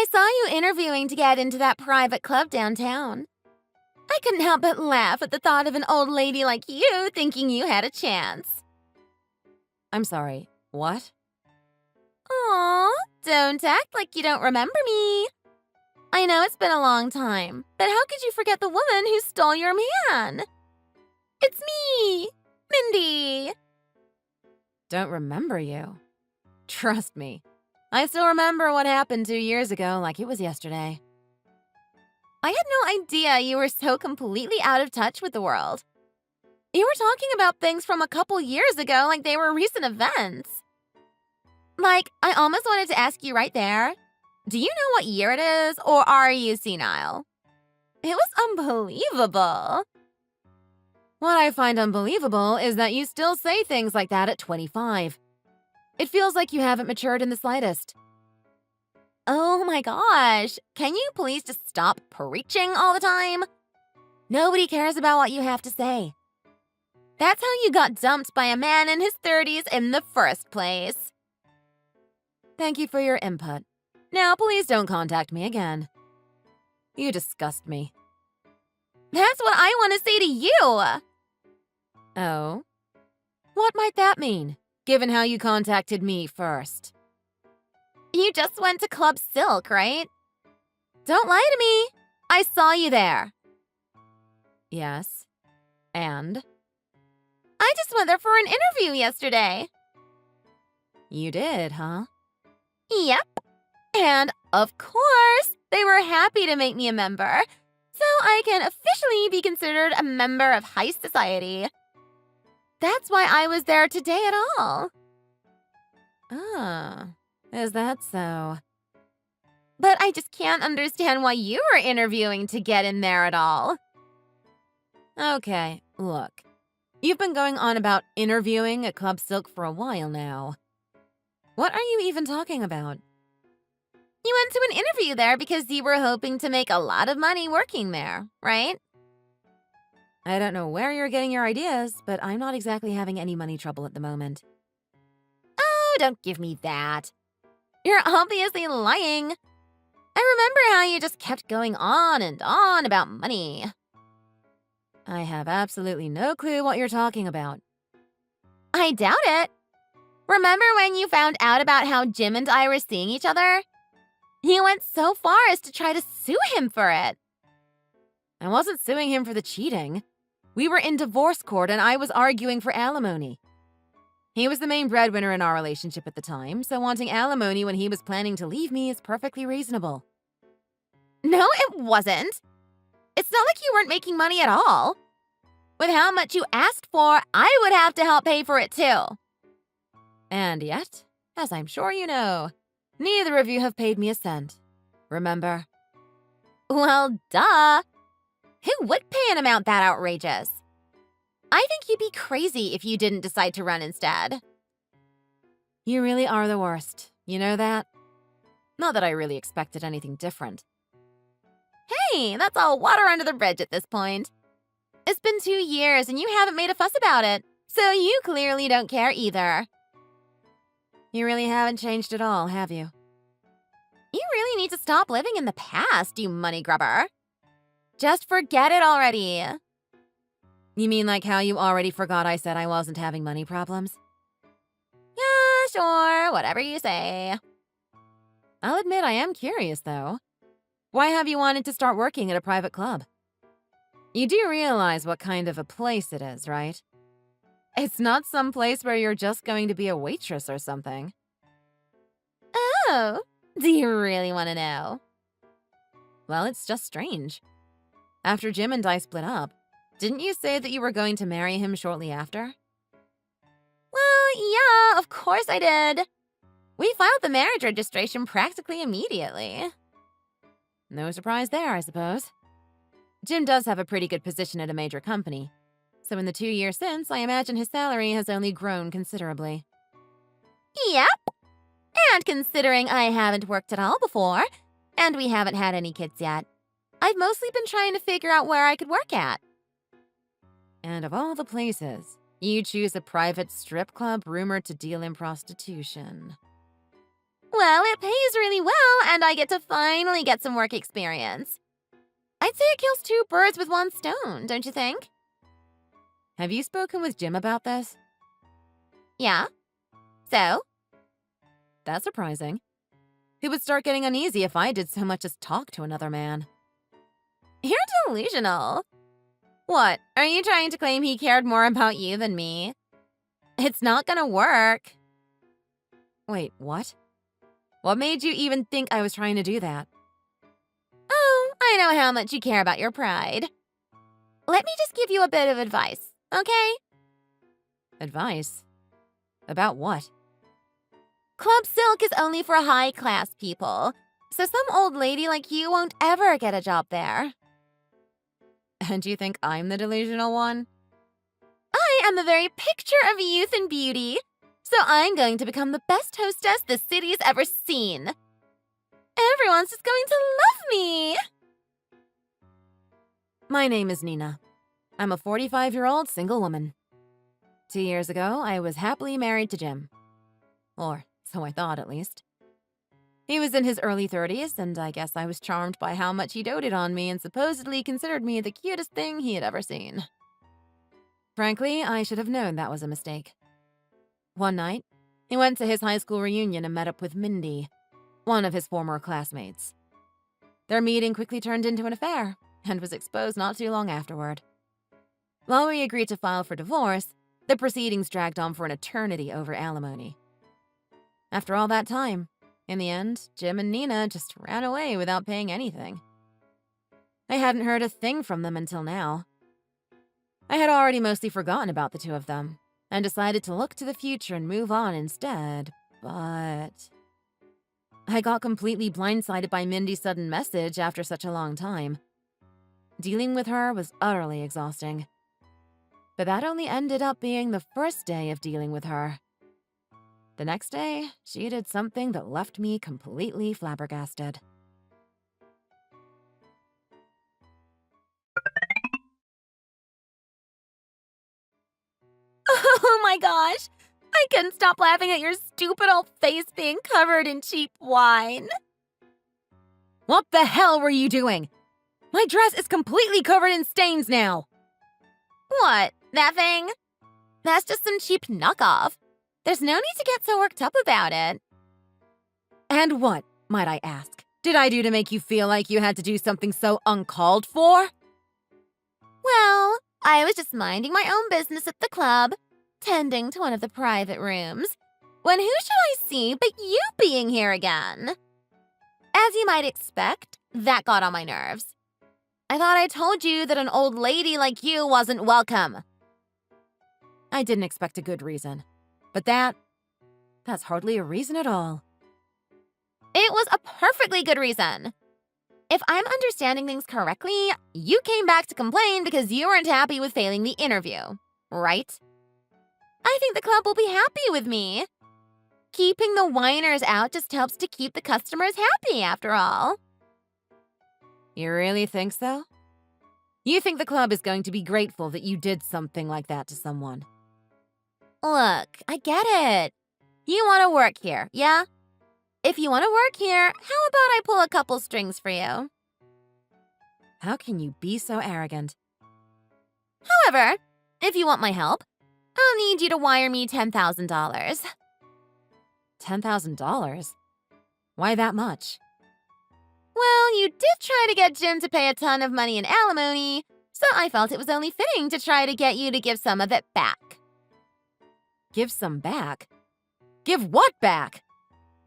I saw you interviewing to get into that private club downtown. I couldn't help but laugh at the thought of an old lady like you thinking you had a chance. I'm sorry, what? Aw, don't act like you don't remember me. I know it's been a long time, but how could you forget the woman who stole your man? It's me, Mindy. Don't remember you. Trust me, I still remember what happened 2 years ago like it was yesterday. I had no idea you were so completely out of touch with the world. You were talking about things from a couple years ago like they were recent events. Like, I almost wanted to ask you right there, do you know what year it is, or are you senile? It was unbelievable. What I find unbelievable is that you still say things like that at 25. It feels like you haven't matured in the slightest. Oh my gosh, can you please just stop preaching all the time? Nobody cares about what you have to say. That's how you got dumped by a man in his 30s in the first place. Thank you for your input. Now please don't contact me again. You disgust me. That's what I want to say to you. Oh? What might that mean, given how you contacted me first? You just went to Club Silk, right? Don't lie to me. I saw you there. Yes. And? I just went there for an interview yesterday. You did, huh? Yep. And, of course, they were happy to make me a member, so I can officially be considered a member of high society. That's why I was there today at all. Ah, is that so? But I just can't understand why you were interviewing to get in there at all. Okay, look. You've been going on about interviewing at Club Silk for a while now. What are you even talking about? You went to an interview there because you were hoping to make a lot of money working there, right? I don't know where you're getting your ideas, but I'm not exactly having any money trouble at the moment. Oh, don't give me that. You're obviously lying. I remember how you just kept going on and on about money. I have absolutely no clue what you're talking about. I doubt it. Remember when you found out about how Jim and I were seeing each other? You went so far as to try to sue him for it. I wasn't suing him for the cheating. We were in divorce court and I was arguing for alimony. He was the main breadwinner in our relationship at the time, so wanting alimony when he was planning to leave me is perfectly reasonable. No, it wasn't. It's not like you weren't making money at all. With how much you asked for, I would have to help pay for it too. And yet, as I'm sure you know, neither of you have paid me a cent. Remember? Well, duh. Who would pay an amount that outrageous? I think you'd be crazy if you didn't decide to run instead. You really are the worst. You know that? Not that I really expected anything different. Hey, that's all water under the bridge at this point. It's been 2 years and you haven't made a fuss about it, so you clearly don't care either. You really haven't changed at all, have you? You really need to stop living in the past, you money grubber. Just forget it already. You mean like how you already forgot I said I wasn't having money problems? Yeah, sure, whatever you say. I'll admit I am curious, though. Why have you wanted to start working at a private club? You do realize what kind of a place it is, right? It's not some place where you're just going to be a waitress or something. Oh, do you really want to know? Well, it's just strange. After Jim and I split up, didn't you say that you were going to marry him shortly after? Well, yeah, of course I did. We filed the marriage registration practically immediately. No surprise there, I suppose. Jim does have a pretty good position at a major company, so in the 2 years since, I imagine his salary has only grown considerably. Yep. And considering I haven't worked at all before, and we haven't had any kids yet, I've mostly been trying to figure out where I could work at. And of all the places, you choose a private strip club rumored to deal in prostitution. Well, it pays really well, and I get to finally get some work experience. I'd say it kills two birds with one stone, don't you think? Have you spoken with Jim about this? Yeah. So? That's surprising. He would start getting uneasy if I did so much as talk to another man. You're delusional. What, are you trying to claim he cared more about you than me? It's not gonna work. Wait, what? What made you even think I was trying to do that? Oh, I know how much you care about your pride. Let me just give you a bit of advice, okay? Advice? About what? Club Silk is only for high-class people, so some old lady like you won't ever get a job there. And you think I'm the delusional one? I am the very picture of youth and beauty, so I'm going to become the best hostess the city's ever seen. Everyone's just going to love me. My name is Nina. I'm a 45-year-old single woman. 2 years ago, I was happily married to Jim. Or so I thought, at least. He was in his early 30s, and I guess I was charmed by how much he doted on me and supposedly considered me the cutest thing he had ever seen. Frankly, I should have known that was a mistake. One night, he went to his high school reunion and met up with Mindy, one of his former classmates. Their meeting quickly turned into an affair and was exposed not too long afterward. While we agreed to file for divorce, the proceedings dragged on for an eternity over alimony. After all that time, in the end, Jim and Nina just ran away without paying anything. I hadn't heard a thing from them until now. I had already mostly forgotten about the two of them and decided to look to the future and move on instead, but I got completely blindsided by Mindy's sudden message after such a long time. Dealing with her was utterly exhausting. But that only ended up being the first day of dealing with her. The next day, she did something that left me completely flabbergasted. Oh my gosh! I couldn't stop laughing at your stupid old face being covered in cheap wine. What the hell were you doing? My dress is completely covered in stains now. What, that thing? That's just some cheap knockoff. There's no need to get so worked up about it. And what, might I ask, did I do to make you feel like you had to do something so uncalled for? Well, I was just minding my own business at the club, tending to one of the private rooms, when who should I see but you being here again? As you might expect, that got on my nerves. I thought I told you that an old lady like you wasn't welcome. I didn't expect a good reason, but that's hardly a reason at all. It was a perfectly good reason. If I'm understanding things correctly, you came back to complain because you weren't happy with failing the interview, right? I think the club will be happy with me. Keeping the whiners out just helps to keep the customers happy, after all. You really think so? You think the club is going to be grateful that you did something like that to someone? Look, I get it. You want to work here, yeah? If you want to work here, how about I pull a couple strings for you? How can you be so arrogant? However, if you want my help, I'll need you to wire me $10,000. $10,000? Why that much? Well, you did try to get Jim to pay a ton of money in alimony, so I felt it was only fitting to try to get you to give some of it back. Give some back? Give what back?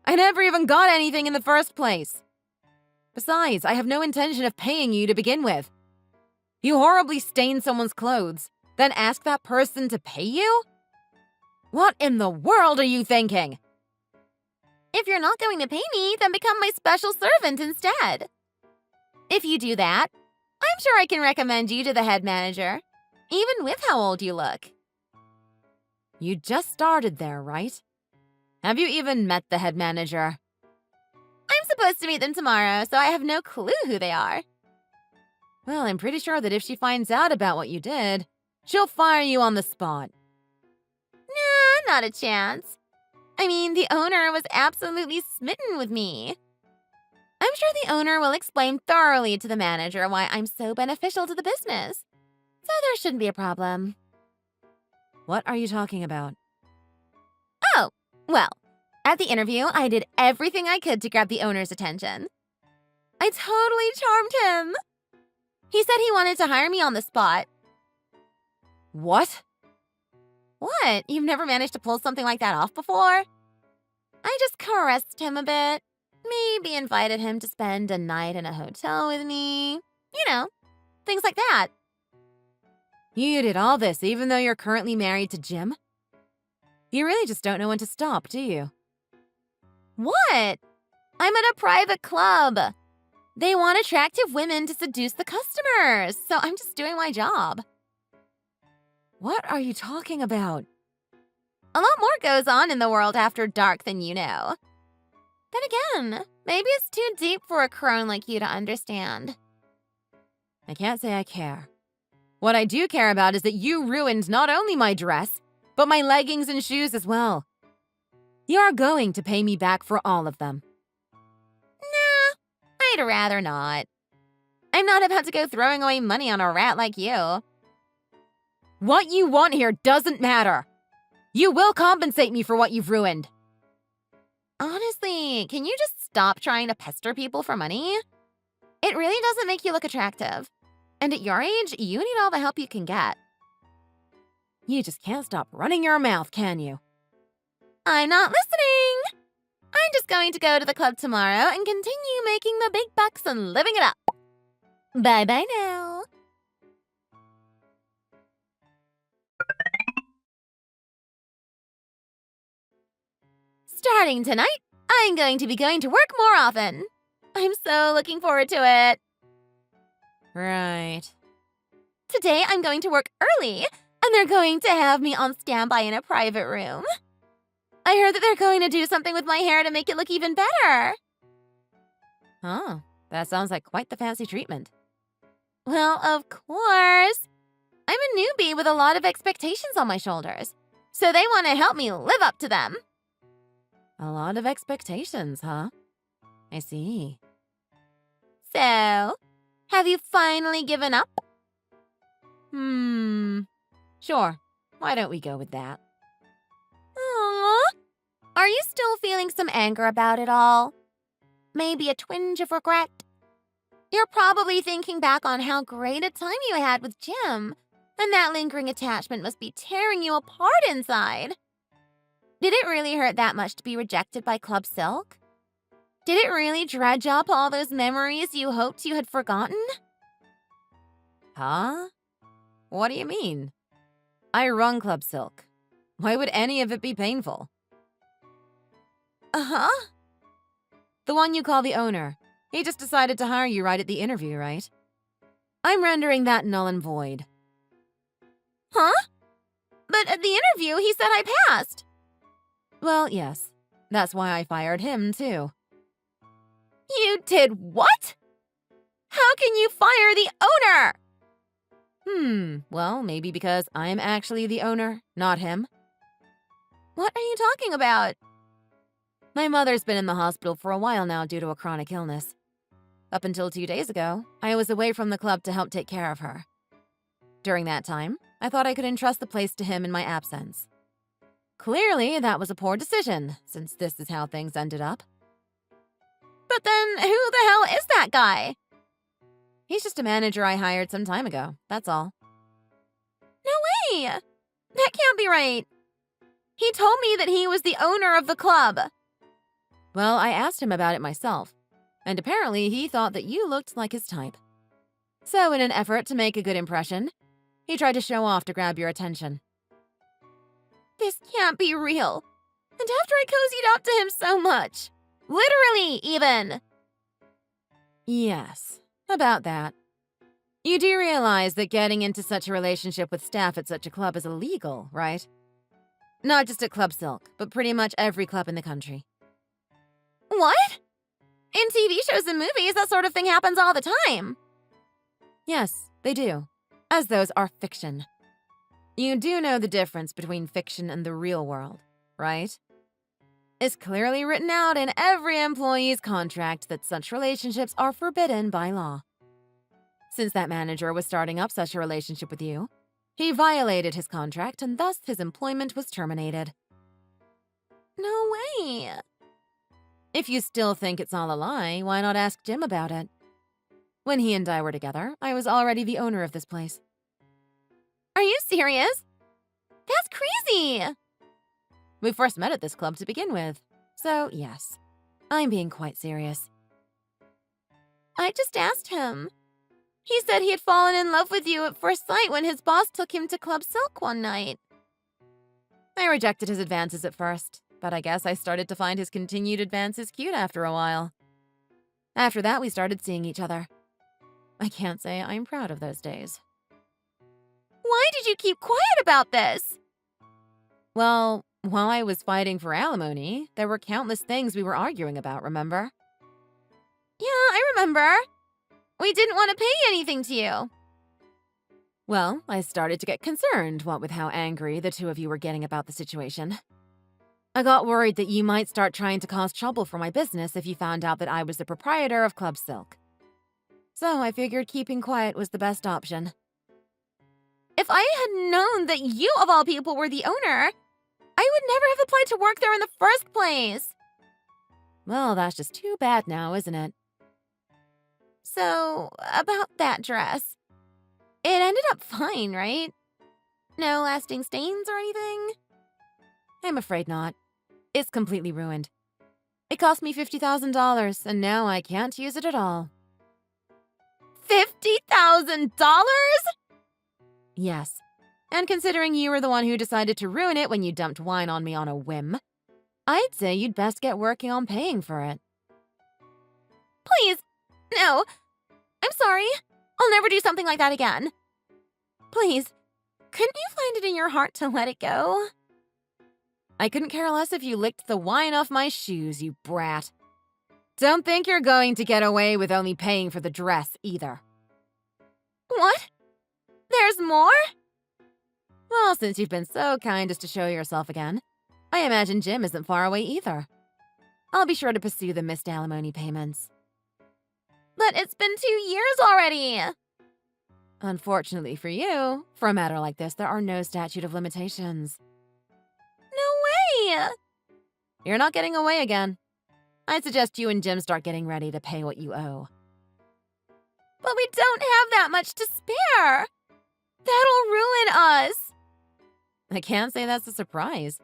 I never even got anything in the first place. Besides, I have no intention of paying you to begin with. You horribly stain someone's clothes, then ask that person to pay you? What in the world are you thinking? If you're not going to pay me, then become my special servant instead. If you do that, I'm sure I can recommend you to the head manager, even with how old you look. You just started there, right? Have you even met the head manager? I'm supposed to meet them tomorrow, so I have no clue who they are. Well, I'm pretty sure that if she finds out about what you did, she'll fire you on the spot. Nah, not a chance. I mean, the owner was absolutely smitten with me. I'm sure the owner will explain thoroughly to the manager why I'm so beneficial to the business. So there shouldn't be a problem. What are you talking about? Oh, well, at the interview, I did everything I could to grab the owner's attention. I totally charmed him. He said he wanted to hire me on the spot. What? What? You've never managed to pull something like that off before? I just caressed him a bit. Maybe invited him to spend a night in a hotel with me. You know, things like that. You did all this even though you're currently married to Jim? You really just don't know when to stop, do you? What? I'm at a private club. They want attractive women to seduce the customers, so I'm just doing my job. What are you talking about? A lot more goes on in the world after dark than you know. Then again, maybe it's too deep for a crone like you to understand. I can't say I care. What I do care about is that you ruined not only my dress, but my leggings and shoes as well. You are going to pay me back for all of them. Nah, I'd rather not. I'm not about to go throwing away money on a rat like you. What you want here doesn't matter. You will compensate me for what you've ruined. Honestly, can you just stop trying to pester people for money? It really doesn't make you look attractive. And at your age, you need all the help you can get. You just can't stop running your mouth, can you? I'm not listening! I'm just going to go to the club tomorrow and continue making the big bucks and living it up. Bye-bye now. Starting tonight, I'm going to be going to work more often. I'm so looking forward to it. Right. Today, I'm going to work early, and they're going to have me on standby in a private room. I heard that they're going to do something with my hair to make it look even better. Oh, that sounds like quite the fancy treatment. Well, of course. I'm a newbie with a lot of expectations on my shoulders, so they want to help me live up to them. A lot of expectations, huh? I see. So, have you finally given up? Sure. Why don't we go with that? Aww. Are you still feeling some anger about it all? Maybe a twinge of regret? You're probably thinking back on how great a time you had with Jim, and that lingering attachment must be tearing you apart inside. Did it really hurt that much to be rejected by Club Silk? Did it really dredge up all those memories you hoped you had forgotten? Huh? What do you mean? I run Club Silk. Why would any of it be painful? Uh-huh. The one you call the owner. He just decided to hire you right at the interview, right? I'm rendering that null and void. Huh? But at the interview, he said I passed. Well, yes. That's why I fired him, too. You did what? How can you fire the owner? Well, maybe because I'm actually the owner, not him. What are you talking about? My mother's been in the hospital for a while now due to a chronic illness. Up until 2 days ago, I was away from the club to help take care of her. During that time, I thought I could entrust the place to him in my absence. Clearly, that was a poor decision, since this is how things ended up. But then, who the hell is that guy? He's just a manager I hired some time ago, that's all. No way! That can't be right. He told me that he was the owner of the club. Well, I asked him about it myself, and apparently he thought that you looked like his type. So in an effort to make a good impression, he tried to show off to grab your attention. This can't be real. And after I cozied up to him so much. Literally, even. Yes, about that. You do realize that getting into such a relationship with staff at such a club is illegal, right? Not just at Club Silk, but pretty much every club in the country. What? In TV shows and movies, that sort of thing happens all the time. Yes, they do, as those are fiction. You do know the difference between fiction and the real world, right? It's clearly written out in every employee's contract that such relationships are forbidden by law. Since that manager was starting up such a relationship with you, he violated his contract and thus his employment was terminated. No way. If you still think it's all a lie, why not ask Jim about it? When he and I were together, I was already the owner of this place. Are you serious? That's crazy. We first met at this club to begin with, so yes, I'm being quite serious. I just asked him. He said he had fallen in love with you at first sight when his boss took him to Club Silk one night. I rejected his advances at first, but I guess I started to find his continued advances cute after a while. After that, we started seeing each other. I can't say I'm proud of those days. Why did you keep quiet about this? Well, while I was fighting for alimony, there were countless things we were arguing about, remember? Yeah, I remember. We didn't want to pay anything to you. Well, I started to get concerned, what with how angry the two of you were getting about the situation. I got worried that you might start trying to cause trouble for my business if you found out that I was the proprietor of Club Silk. So I figured keeping quiet was the best option. If I had known that you, of all people, were the owner, I would never have applied to work there in the first place. Well, that's just too bad now, isn't it? So, about that dress. It ended up fine, right? No lasting stains or anything? I'm afraid not. It's completely ruined. It cost me $50,000, and now I can't use it at all. $50,000? Yes. And considering you were the one who decided to ruin it when you dumped wine on me on a whim, I'd say you'd best get working on paying for it. Please, no. I'm sorry. I'll never do something like that again. Please, couldn't you find it in your heart to let it go? I couldn't care less if you licked the wine off my shoes, you brat. Don't think you're going to get away with only paying for the dress, either. What? There's more? Well, since you've been so kind as to show yourself again, I imagine Jim isn't far away either. I'll be sure to pursue the missed alimony payments. But it's been 2 years already. Unfortunately for you, for a matter like this, there are no statute of limitations. No way! You're not getting away again. I'd suggest you and Jim start getting ready to pay what you owe. But we don't have that much to spare. That'll ruin us. I can't say that's a surprise.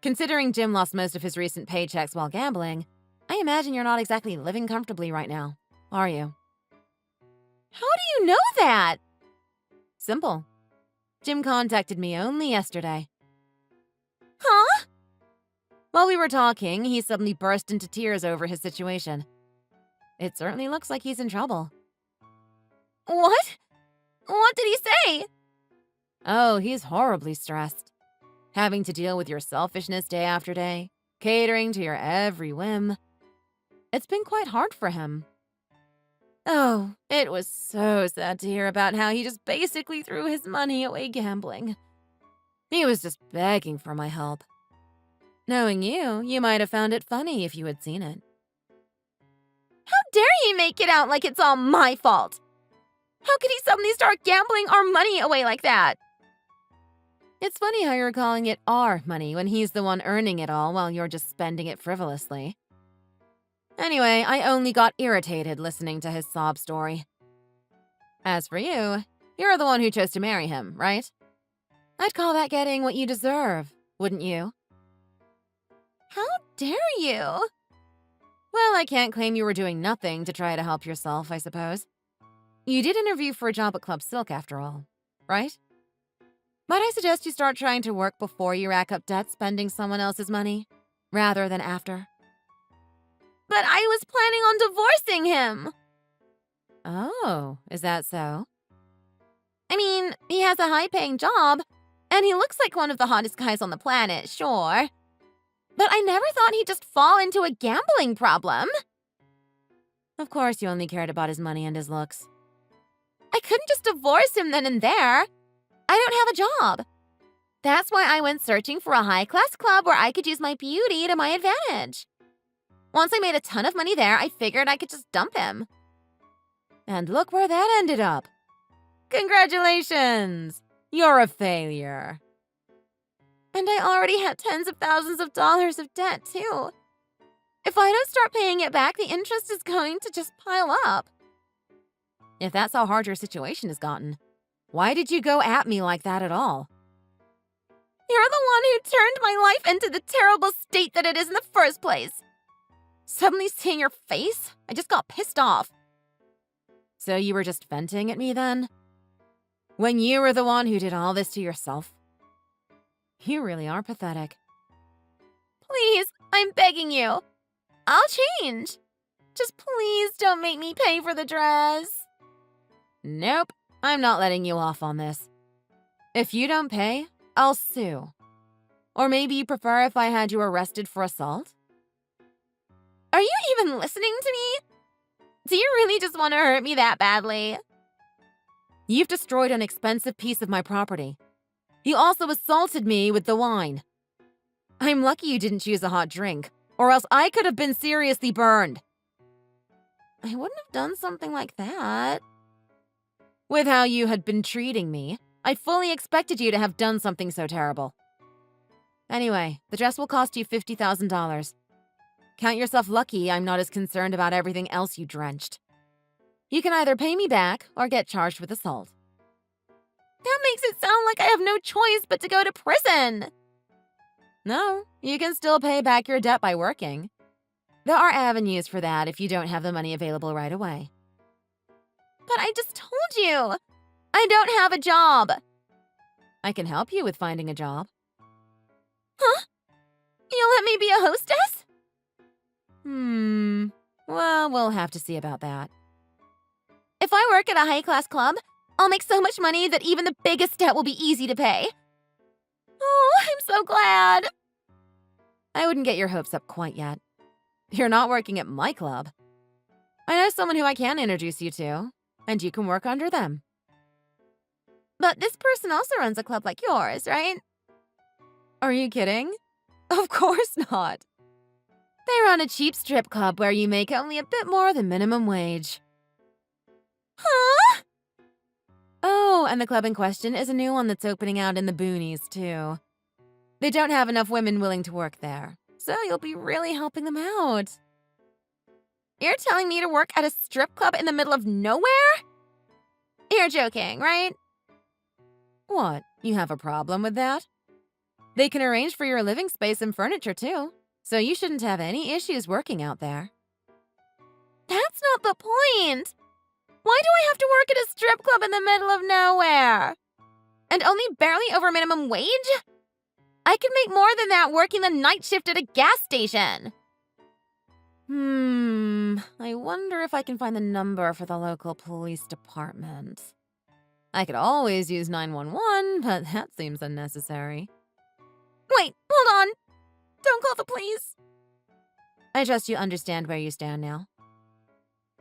Considering Jim lost most of his recent paychecks while gambling, I imagine you're not exactly living comfortably right now, are you? How do you know that? Simple. Jim contacted me only yesterday. Huh? While we were talking, he suddenly burst into tears over his situation. It certainly looks like he's in trouble. What? What did he say? Oh, he's horribly stressed. Having to deal with your selfishness day after day, catering to your every whim. It's been quite hard for him. Oh, it was so sad to hear about how he just basically threw his money away gambling. He was just begging for my help. Knowing you, you might have found it funny if you had seen it. How dare he make it out like it's all my fault? How could he suddenly start gambling our money away like that? It's funny how you're calling it our money when he's the one earning it all while you're just spending it frivolously. Anyway, I only got irritated listening to his sob story. As for you, you're the one who chose to marry him, right? I'd call that getting what you deserve, wouldn't you? How dare you? Well, I can't claim you were doing nothing to try to help yourself, I suppose. You did interview for a job at Club Silk after all, right? Might I suggest you start trying to work before you rack up debt spending someone else's money, rather than after? But I was planning on divorcing him. Oh, is that so? I mean, he has a high-paying job, and he looks like one of the hottest guys on the planet, sure. But I never thought he'd just fall into a gambling problem. Of course you only cared about his money and his looks. I couldn't just divorce him then and there. I don't have a job. That's why I went searching for a high-class club where I could use my beauty to my advantage. Once I made a ton of money there, I figured I could just dump him. And look where that ended up. Congratulations! You're a failure. And I already had tens of thousands of dollars of debt, too. If I don't start paying it back, the interest is going to just pile up. If that's how hard your situation has gotten, why did you go at me like that at all? You're the one who turned my life into the terrible state that it is in the first place. Suddenly seeing your face, I just got pissed off. So you were just venting at me then? When you were the one who did all this to yourself? You really are pathetic. Please, I'm begging you. I'll change. Just please don't make me pay for the dress. Nope, I'm not letting you off on this. If you don't pay, I'll sue. Or maybe you prefer if I had you arrested for assault? Are you even listening to me? Do you really just want to hurt me that badly? You've destroyed an expensive piece of my property. You also assaulted me with the wine. I'm lucky you didn't choose a hot drink, or else I could have been seriously burned. I wouldn't have done something like that. With how you had been treating me, I fully expected you to have done something so terrible. Anyway, the dress will cost you $50,000. Count yourself lucky I'm not as concerned about everything else you drenched. You can either pay me back or get charged with assault. That makes it sound like I have no choice but to go to prison. No, you can still pay back your debt by working. There are avenues for that if you don't have the money available right away. But I just told you, I don't have a job. I can help you with finding a job. Huh? You'll let me be a hostess? Well, we'll have to see about that. If I work at a high-class club, I'll make so much money that even the biggest debt will be easy to pay. Oh, I'm so glad. I wouldn't get your hopes up quite yet. You're not working at my club. I know someone who I can introduce you to, and you can work under them. But this person also runs a club like yours, right? Are you kidding? Of course not. They run a cheap strip club where you make only a bit more than minimum wage. Huh? Oh, and the club in question is a new one that's opening out in the boonies, too. They don't have enough women willing to work there, so you'll be really helping them out. You're telling me to work at a strip club in the middle of nowhere? You're joking, right? What, you have a problem with that? They can arrange for your living space and furniture, too, so you shouldn't have any issues working out there. That's not the point. Why do I have to work at a strip club in the middle of nowhere? And only barely over minimum wage? I could make more than that working the night shift at a gas station. I wonder if I can find the number for the local police department. I could always use 911, but that seems unnecessary. Wait, hold on. Don't call the police. I trust you understand where you stand now.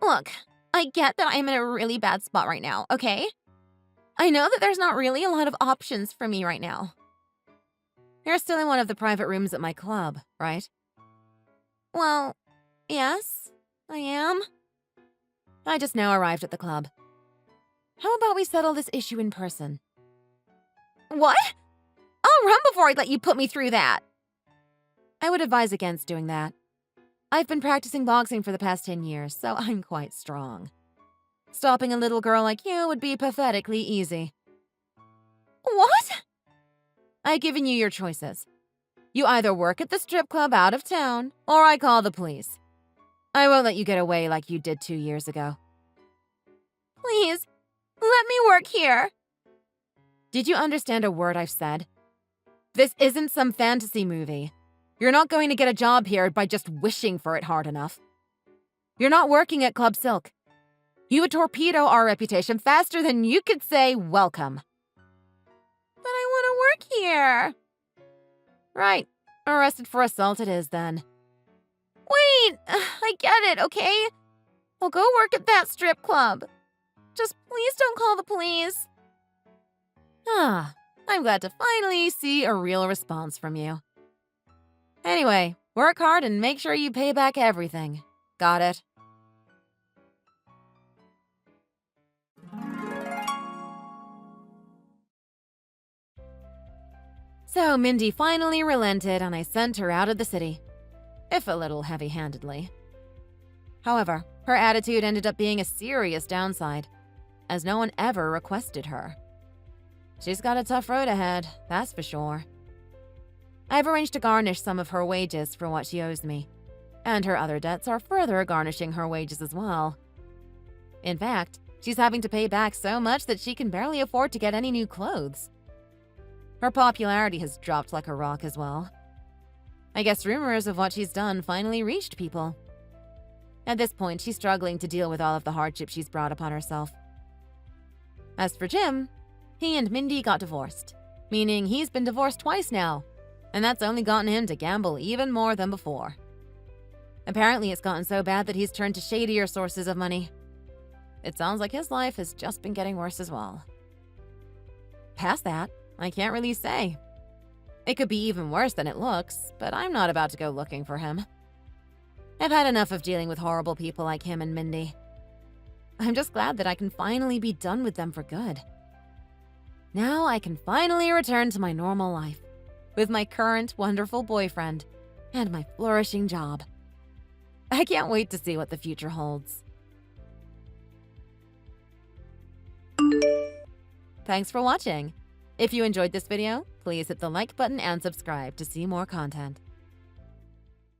Look, I get that I'm in a really bad spot right now, okay? I know that there's not really a lot of options for me right now. You're still in one of the private rooms at my club, right? Well, yes, I am. I just now arrived at the club. How about we settle this issue in person? What? I'll run before I'd let you put me through that. I would advise against doing that. I've been practicing boxing for the past 10 years, so I'm quite strong. Stopping a little girl like you would be pathetically easy. What? I've given you your choices. You either work at the strip club out of town, or I call the police. I won't let you get away like you did 2 years ago. Please, let me work here. Did you understand a word I've said? This isn't some fantasy movie. You're not going to get a job here by just wishing for it hard enough. You're not working at Club Silk. You would torpedo our reputation faster than you could say welcome. But I want to work here. Right. Arrested for assault it is then. Wait, I get it, okay? I'll go work at that strip club. Just please don't call the police. I'm glad to finally see a real response from you. Anyway, work hard and make sure you pay back everything. Got it? So Mindy finally relented and I sent her out of the city, if a little heavy-handedly. However, her attitude ended up being a serious downside, as no one ever requested her. She's got a tough road ahead, that's for sure. I've arranged to garnish some of her wages for what she owes me, and her other debts are further garnishing her wages as well. In fact, she's having to pay back so much that she can barely afford to get any new clothes. Her popularity has dropped like a rock as well. I guess rumors of what she's done finally reached people. At this point, she's struggling to deal with all of the hardship she's brought upon herself. As for Jim, he and Mindy got divorced, meaning he's been divorced twice now, and that's only gotten him to gamble even more than before. Apparently, it's gotten so bad that he's turned to shadier sources of money. It sounds like his life has just been getting worse as well. Past that, I can't really say. It could be even worse than it looks, but I'm not about to go looking for him. I've had enough of dealing with horrible people like him and Mindy. I'm just glad that I can finally be done with them for good. Now I can finally return to my normal life, with my current wonderful boyfriend and my flourishing job. I can't wait to see what the future holds. Thanks for watching. If you enjoyed this video, please hit the like button and subscribe to see more content.